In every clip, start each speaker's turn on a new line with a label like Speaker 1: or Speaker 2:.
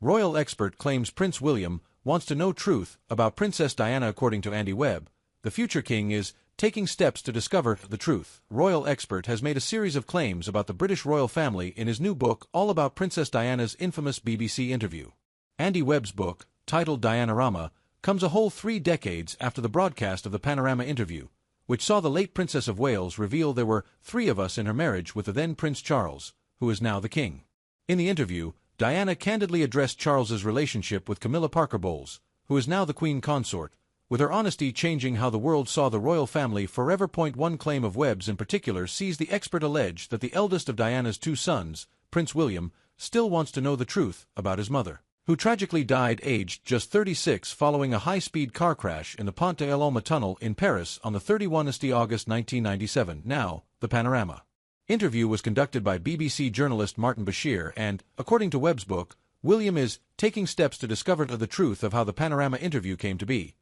Speaker 1: Royal expert claims Prince William wants to know truth about Princess Diana. According to Andy Webb, the future king is taking steps to discover the truth. Royal expert has made a series of claims about the British royal family in his new book all about Princess Diana's infamous BBC interview. Andy Webb's book, titled Dianorama, comes a whole 3 decades after the broadcast of the Panorama interview, which saw the late Princess of Wales reveal there were 3 of us in her marriage with the then Prince Charles, who is now the king. In the interview, Diana candidly addressed Charles's relationship with Camilla Parker Bowles, who is now the Queen Consort, with her honesty changing how the world saw the royal family forever. One claim of Webb's in particular sees the expert allege that the eldest of Diana's 2 sons, Prince William, still wants to know the truth about his mother, who tragically died aged just 36 following a high-speed car crash in the Pont de l'Alma tunnel in Paris on the 31 August 1997. Now, the Panorama interview was conducted by BBC journalist Martin Bashir and, according to Webb's book, William is taking steps to discover the truth of how the Panorama interview came to be.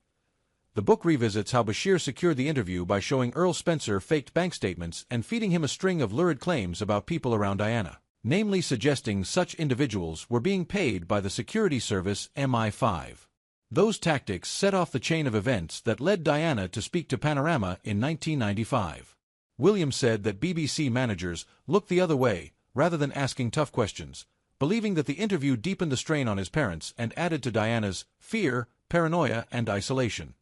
Speaker 1: The book revisits how Bashir secured the interview by showing Earl Spencer faked bank statements and feeding him a string of lurid claims about people around Diana, namely suggesting such individuals were being paid by the security service MI5. Those tactics set off the chain of events that led Diana to speak to Panorama in 1995. William said that BBC managers looked the other way, rather than asking tough questions, believing that the interview deepened the strain on his parents and added to Diana's fear, paranoia, and isolation.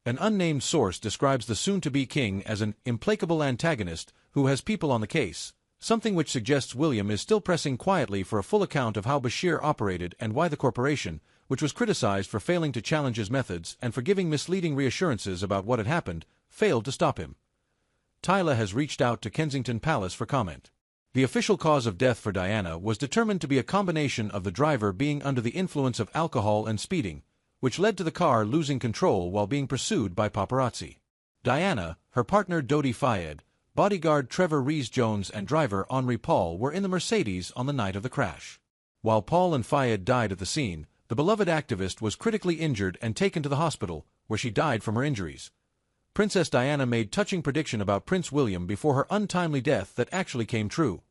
Speaker 1: An unnamed source describes the soon-to-be king as an implacable antagonist who has people on the case, something which suggests William is still pressing quietly for a full account of how Bashir operated and why the corporation, which was criticized for failing to challenge his methods and for giving misleading reassurances about what had happened, failed to stop him. Tyla has reached out to Kensington Palace for comment. The official cause of death for Diana was determined to be a combination of the driver being under the influence of alcohol and speeding, which led to the car losing control while being pursued by paparazzi. Diana, her partner Dodi Fayed, bodyguard Trevor Rees-Jones and driver Henri Paul were in the Mercedes on the night of the crash. While Paul and Fayed died at the scene, the beloved activist was critically injured and taken to the hospital, where she died from her injuries. Princess Diana made touching prediction about Prince William before her untimely death that actually came true.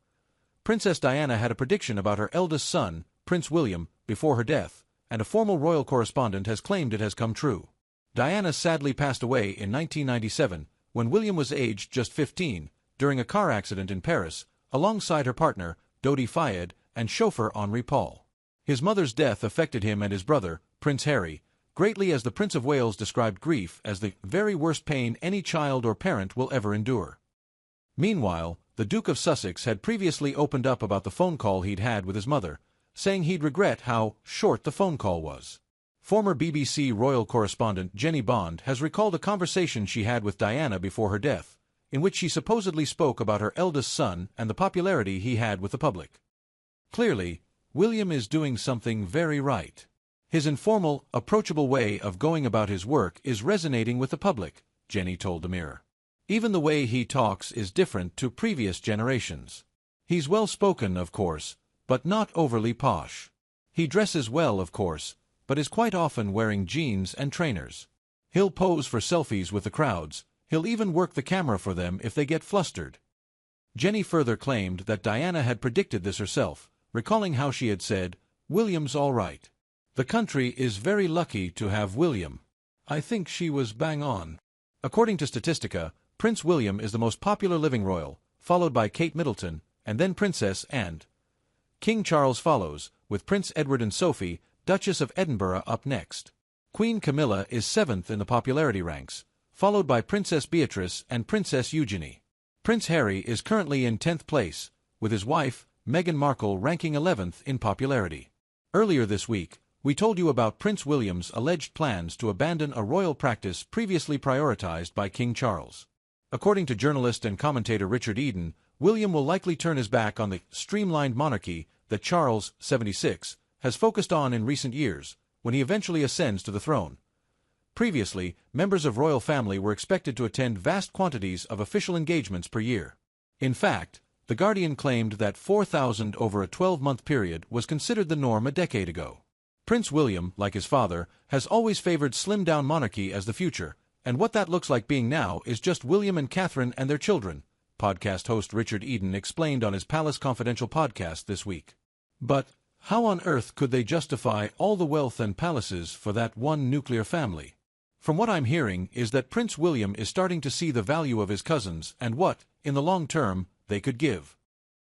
Speaker 1: Princess Diana had a prediction about her eldest son, Prince William, before her death, and a former royal correspondent has claimed it has come true. Diana sadly passed away in 1997, when William was aged just 15, during a car accident in Paris, alongside her partner, Dodi Fayed, and chauffeur Henri Paul. His mother's death affected him and his brother, Prince Harry, greatly, as the Prince of Wales described grief as the very worst pain any child or parent will ever endure. Meanwhile, the Duke of Sussex had previously opened up about the phone call he'd had with his mother, saying he'd regret how short the phone call was. Former BBC royal correspondent Jenny Bond has recalled a conversation she had with Diana before her death, in which she supposedly spoke about her eldest son and the popularity he had with the public. Clearly, William is doing something very right. His informal, approachable way of going about his work is resonating with the public, Jenny told the Mirror. Even the way he talks is different to previous generations. He's well-spoken, of course, but not overly posh. He dresses well, of course, but is quite often wearing jeans and trainers. He'll pose for selfies with the crowds, he'll even work the camera for them if they get flustered. Jenny further claimed that Diana had predicted this herself, recalling how she had said, "William's all right. The country is very lucky to have William." I think she was bang on. According to Statistica, Prince William is the most popular living royal, followed by Kate Middleton, and then Princess and King Charles follows, with Prince Edward and Sophie, Duchess of Edinburgh, up next. Queen Camilla is 7th in the popularity ranks, followed by Princess Beatrice and Princess Eugenie. Prince Harry is currently in 10th place, with his wife, Meghan Markle, ranking 11th in popularity. Earlier this week, we told you about Prince William's alleged plans to abandon a royal practice previously prioritized by King Charles. According to journalist and commentator Richard Eden, William will likely turn his back on the streamlined monarchy that Charles, 76, has focused on in recent years, when he eventually ascends to the throne. Previously, members of royal family were expected to attend vast quantities of official engagements per year. In fact, The Guardian claimed that 4,000 over a 12-month period was considered the norm a decade ago. Prince William, like his father, has always favored slimmed-down monarchy as the future, and what that looks like being now is just William and Catherine and their children, podcast host Richard Eden explained on his Palace Confidential podcast this week. But How on earth could they justify all the wealth and palaces for that one nuclear family? From what I'm hearing is that Prince William is starting to see the value of his cousins and what, in the long term, they could give.